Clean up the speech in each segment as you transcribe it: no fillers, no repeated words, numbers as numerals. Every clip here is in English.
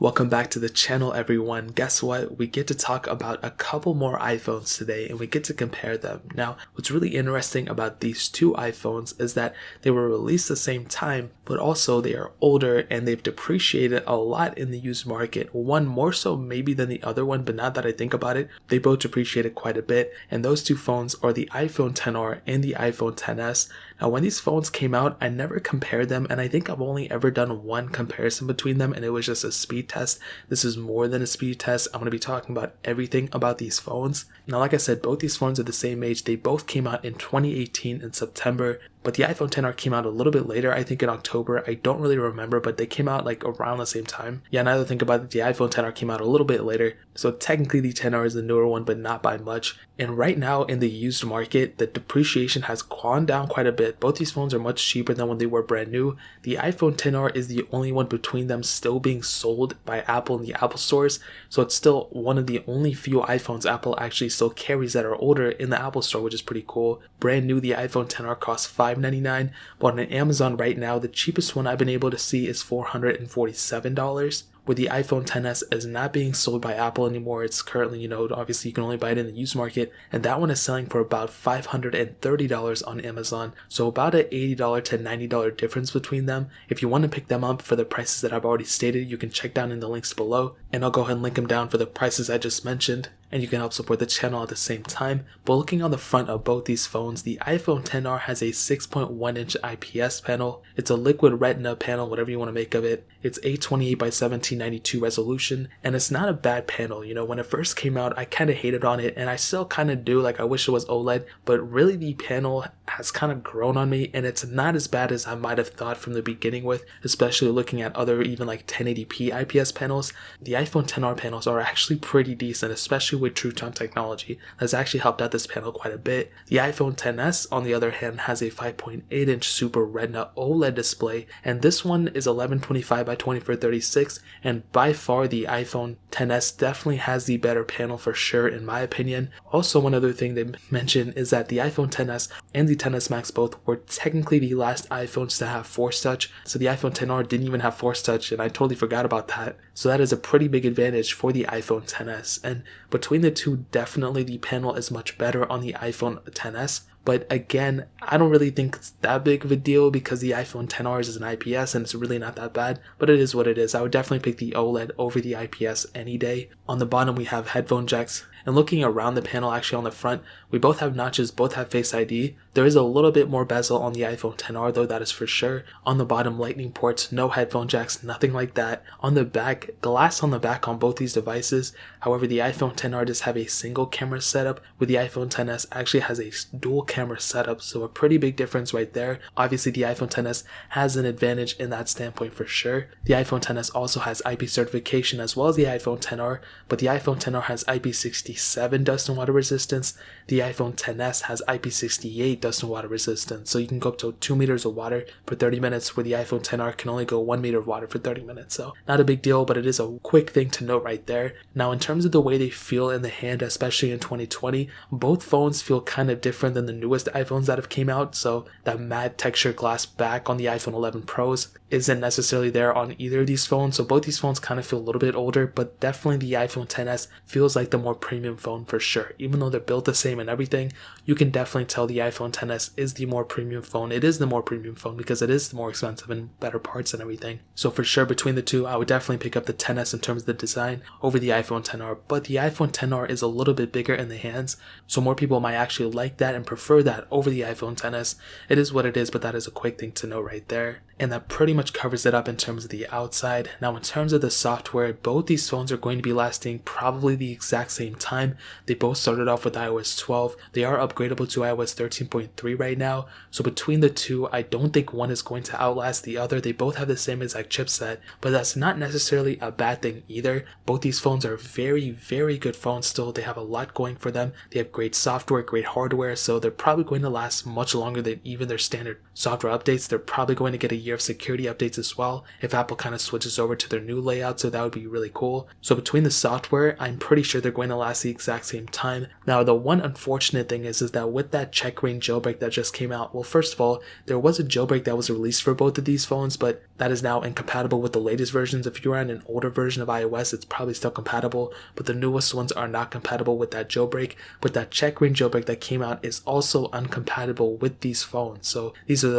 Welcome back to the channel, everyone. Guess what? We get to talk about a couple more iPhones today and we get to compare them. Now, what's really interesting about these two iPhones is that they were released the same time, but also they are older and they've depreciated a lot in the used market. One more so maybe than the other one, but now that I think about it, they both depreciated quite a bit. And those two phones are the iPhone XR and the iPhone XS. Now, when these phones came out, I never compared them, and I think I've only ever done one comparison between them, and it was just a speed test. This is more than a speed test. I'm going to be talking about everything about these phones. Now, like I said, both these phones are the same age. They both came out in 2018 in September, but the iPhone XR came out a little bit later, I think in October. I don't really remember, but they came out like around the same time. Yeah, now that I think about it, the iPhone XR came out a little bit later. So technically the XR is the newer one, but not by much. And right now in the used market, the depreciation has gone down quite a bit. Both these phones are much cheaper than when they were brand new. The iPhone XR is the only one between them still being sold by Apple in the Apple stores. So it's still one of the only few iPhones Apple actually still carries that are older in the Apple store, which is pretty cool. Brand new, the iPhone XR costs $599, but on Amazon right now, the cheapest one I've been able to see is $447. Where the iPhone XS is not being sold by Apple anymore. It's currently, obviously you can only buy it in the used market, and that one is selling for about $530 on Amazon. So about an $80 to $90 difference between them. If you want to pick them up for the prices that I've already stated, you can check down in the links below, and I'll go ahead and link them down for the prices I just mentioned. And you can help support the channel at the same time. But looking on the front of both these phones, the iPhone XR has a 6.1-inch IPS panel. It's a liquid retina panel, whatever you want to make of it. It's 828 by 1792 resolution, and it's not a bad panel. When it first came out, I kind of hated on it, and I still kind of do. I wish it was OLED, but really the panel has kind of grown on me, and it's not as bad as I might have thought from the beginning with, especially looking at other even 1080p IPS panels. The iPhone XR panels are actually pretty decent, especially with True Tone technology. That's actually helped out this panel quite a bit. The iPhone XS, on the other hand, has a 5.8-inch Super Retina OLED display, and this one is 1125 by 2436, and by far the iPhone XS definitely has the better panel for sure, in my opinion. Also, one other thing they mentioned is that the iPhone XS and the XS Max both were technically the last iPhones to have Force Touch, so the iPhone XR didn't even have Force Touch, and I totally forgot about that. So that is a pretty big advantage for the iPhone XS, and between the two, definitely the panel is much better on the iPhone XS. But again, I don't really think it's that big of a deal because the iPhone XR is an IPS and it's really not that bad, but it is what it is. I would definitely pick the OLED over the IPS any day. On the bottom, we have headphone jacks. And looking around the panel, actually on the front, we both have notches, both have Face ID. There is a little bit more bezel on the iPhone XR though, that is for sure. On the bottom, lightning ports, no headphone jacks, nothing like that. On the back, glass on the back on both these devices. However, the iPhone XR does have a single camera setup, where the iPhone XS actually has a dual camera setup, so a pretty big difference right there. Obviously, the iPhone XS has an advantage in that standpoint for sure. The iPhone XS also has IP certification as well as the iPhone XR, but the iPhone XR has IP67 dust and water resistance. The iPhone XS has IP68 dust and water resistance, so you can go up to 2 meters of water for 30 minutes, where the iPhone XR can only go 1 meter of water for 30 minutes. So not a big deal, but it is a quick thing to note right there. Now, in terms of the way they feel in the hand, especially in 2020, both phones feel kind of different than the newest iPhones that have came out. So that matte texture glass back on the iPhone 11 Pros isn't necessarily there on either of these phones. So both these phones kind of feel a little bit older, but definitely the iPhone XS feels like the more premium phone for sure. Even though they're built the same and everything, you can definitely tell the iPhone XS is the more premium phone. It is the more premium phone because it is more expensive and better parts and everything. So for sure, between the two, I would definitely pick up the XS in terms of the design over the iPhone XR, but the iPhone XR is a little bit bigger in the hands, so more people might actually like that and prefer that over the iPhone XS. It is what it is, but that is a quick thing to know right there. And that pretty much covers it up in terms of the outside. Now, in terms of the software, both these phones are going to be lasting probably the exact same time. They both started off with iOS 12. They are upgradable to iOS 13.3 right now. So between the two, I don't think one is going to outlast the other. They both have the same exact chipset, but that's not necessarily a bad thing either. Both these phones are very, very good phones still. They have a lot going for them. They have great software, great hardware, so they're probably going to last much longer than even their standard software updates. They're probably going to get a year of security updates as well if Apple kind of switches over to their new layout, so that would be really cool. So between the software, I'm pretty sure they're going to last the exact same time. Now, the one unfortunate thing is that with that checkra jailbreak that just came out, well, first of all, there was a jailbreak that was released for both of these phones, but that is now incompatible with the latest versions. If you're on an older version of iOS, it's probably still compatible, but the newest ones are not compatible with that jailbreak. But that checkring jailbreak that came out is also uncompatible with these phones. So these are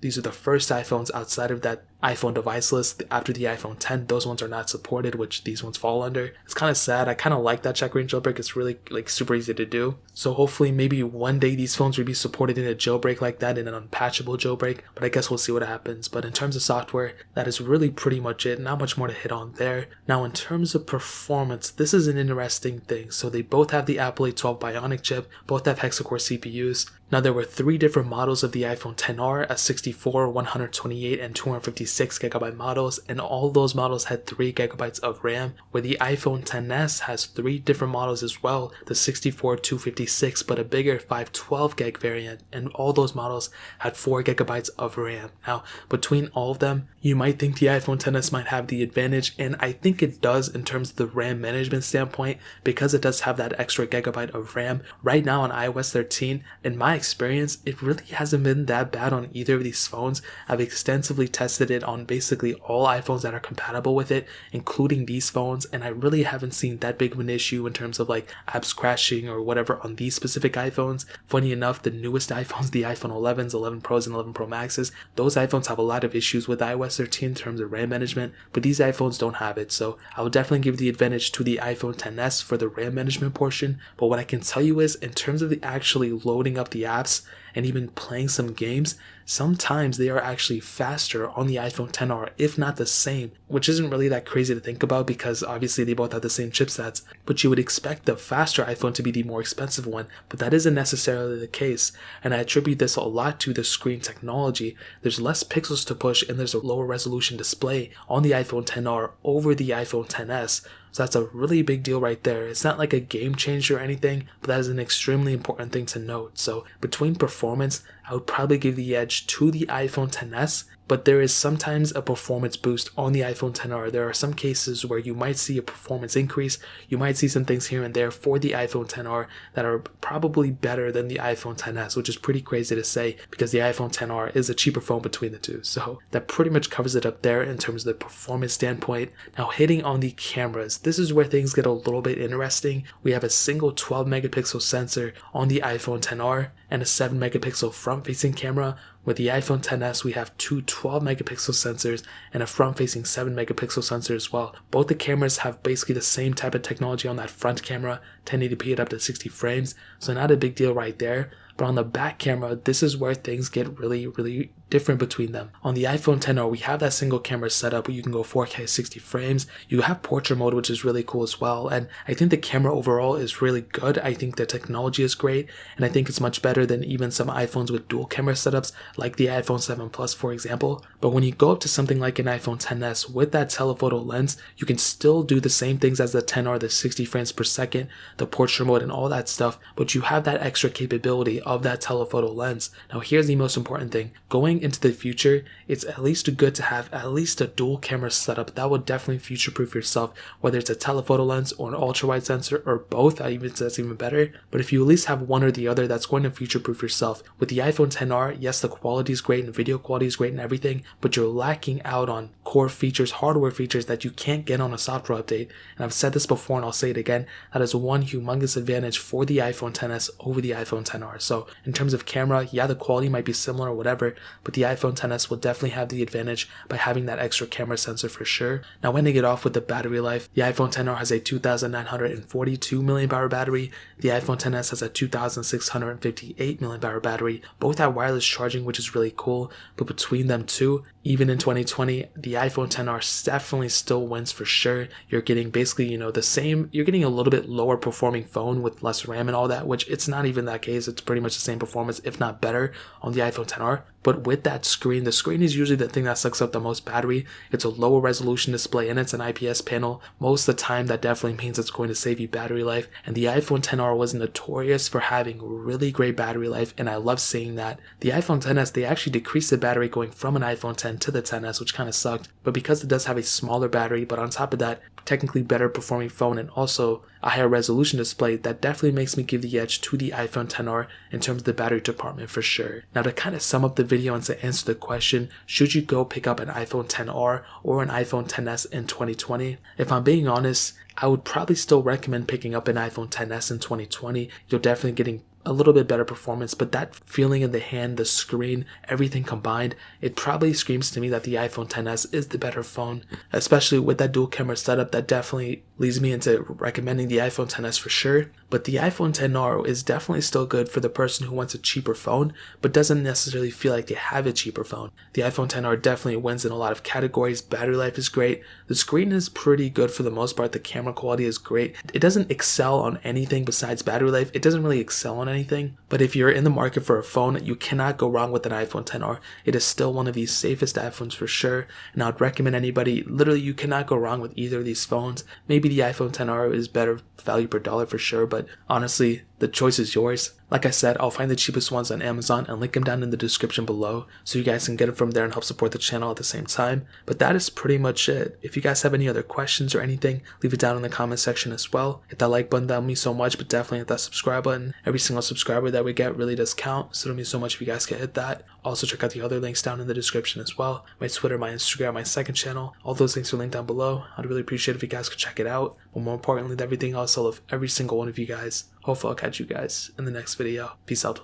these are the first iPhones outside of that iPhone device list after the iPhone 10. Those ones are not supported, which these ones fall under. It's kind of sad. I kind of like that checkring jailbreak. It's really like super easy to do. So hopefully maybe one day these phones will be supported in a jailbreak like that, in an unpatchable jailbreak, but I guess we'll see what happens. But in terms of software, that is really pretty much it. Not much more to hit on there. Now in terms of performance, this is an interesting thing. So they both have the Apple A12 Bionic chip, both have hexa-core CPUs. Now there were 3 different models of the iPhone XR, a 64, 128, and 256GB models, and all those models had 3GB of RAM, where the iPhone XS has 3 different models as well, the 64, 256, but a bigger 512GB variant, and all those models had 4GB of RAM. Now, between all of them, you might think the iPhone XS might have the advantage, and I think it does in terms of the RAM management standpoint, because it does have that extra gigabyte of RAM. Right now on iOS 13, in my experience, it really hasn't been that bad on either of these phones. I've extensively tested it on basically all iPhones that are compatible with it, including these phones, and I really haven't seen that big of an issue in terms of like apps crashing or whatever on these specific iPhones. Funny enough, the newest iPhones, the iPhone 11s, 11 Pros, and 11 Pro Maxes, those iPhones have a lot of issues with iOS 13 in terms of RAM management, but these iPhones don't have it, so I would definitely give the advantage to the iPhone XS for the RAM management portion. But what I can tell you is, in terms of the actually loading up the apps and even playing some games, sometimes they are actually faster on the iPhone XR, if not the same, which isn't really that crazy to think about because obviously they both have the same chipsets, but you would expect the faster iPhone to be the more expensive one, but that isn't necessarily the case, and I attribute this a lot to the screen technology. There's less pixels to push and there's a lower resolution display on the iPhone XR over the iPhone XS. So that's a really big deal right there. It's not like a game changer or anything, but that is an extremely important thing to note. So between performance, I would probably give the edge to the iPhone XS, but there is sometimes a performance boost on the iPhone XR. There are some cases where you might see a performance increase. You might see some things here and there for the iPhone XR that are probably better than the iPhone XS, which is pretty crazy to say because the iPhone XR is a cheaper phone between the two. So that pretty much covers it up there in terms of the performance standpoint. Now hitting on the cameras, this is where things get a little bit interesting. We have a single 12 megapixel sensor on the iPhone XR and a 7 megapixel front facing camera. With the iPhone XS, we have 2 12 megapixel sensors and a front-facing 7 megapixel sensor as well. Both the cameras have basically the same type of technology on that front camera, 1080p at up to 60 frames, so not a big deal right there. But on the back camera, this is where things get really different between them. On the iPhone XR, we have that single camera setup where you can go 4K 60 frames. You have portrait mode, which is really cool as well. And I think the camera overall is really good. I think the technology is great. And I think it's much better than even some iPhones with dual camera setups, like the iPhone 7 Plus, for example. But when you go up to something like an iPhone XS with that telephoto lens, you can still do the same things as the XR, the 60 frames per second, the portrait mode, and all that stuff. But you have that extra capability of that telephoto lens. Now here's the most important thing. Going into the future, it's at least good to have at least a dual camera setup. That would definitely future-proof yourself, whether it's a telephoto lens or an ultra-wide sensor or both. That's even better. But if you at least have one or the other, that's going to future-proof yourself. With the iPhone XR, yes, the quality is great and video quality is great and everything, but you're lacking out on core features, hardware features that you can't get on a software update. And I've said this before and I'll say it again, that is one humongous advantage for the iPhone XS over the iPhone XR. So in terms of camera, yeah, the quality might be similar or whatever, but the iPhone XS will definitely have the advantage by having that extra camera sensor for sure. Now when they get off with the battery life, the iPhone XR has a 2,942 mAh battery, the iPhone XS has a 2,658 mAh battery. Both have wireless charging, which is really cool, but between them two, even in 2020, the iPhone XR definitely still wins for sure. You're getting basically, the same, you're getting a little bit lower performing phone with less RAM and all that, which it's not even that case. It's pretty much the same performance, if not better, on the iPhone XR. But with that screen, the screen is usually the thing that sucks up the most battery. It's a lower resolution display and it's an IPS panel. Most of the time, that definitely means it's going to save you battery life. And the iPhone XR was notorious for having really great battery life, and I love seeing that. The iPhone XS, they actually decreased the battery going from an iPhone X to the XS, which kind of sucked. But because it does have a smaller battery, but on top of that, technically better performing phone and also a higher resolution display, that definitely makes me give the edge to the iPhone XR in terms of the battery department for sure. Now to kind of sum up the video video and to answer the question, should you go pick up an iPhone XR or an iPhone XS in 2020? If I'm being honest, I would probably still recommend picking up an iPhone XS in 2020. You're definitely getting a little bit better performance, but that feeling in the hand, the screen, everything combined, it probably screams to me that the iPhone XS is the better phone, especially with that dual camera setup. That definitely leads me into recommending the iPhone XS for sure. But the iPhone XR is definitely still good for the person who wants a cheaper phone, but doesn't necessarily feel like they have a cheaper phone. The iPhone XR definitely wins in a lot of categories. Battery life is great. The screen is pretty good for the most part. The camera quality is great. It doesn't excel on anything besides battery life. It doesn't really excel on anything. But if you're in the market for a phone, you cannot go wrong with an iPhone XR. It is still one of the safest iPhones for sure. And I would recommend anybody, literally you cannot go wrong with either of these phones. Maybe the iPhone XR is better value per dollar for sure, but honestly, the choice is yours. Like I said, I'll find the cheapest ones on Amazon and link them down in the description below so you guys can get them from there and help support the channel at the same time. But that is pretty much it. If you guys have any other questions or anything, leave it down in the comment section as well. Hit that like button, that would mean so much, but definitely hit that subscribe button. Every single subscriber that we get really does count, so it'll mean so much if you guys can hit that. Also check out the other links down in the description as well. My Twitter, my Instagram, my second channel. All those links are linked down below. I'd really appreciate it if you guys could check it out. But more importantly than everything else, I love every single one of you guys. Hopefully I'll catch you guys in the next video. Peace out.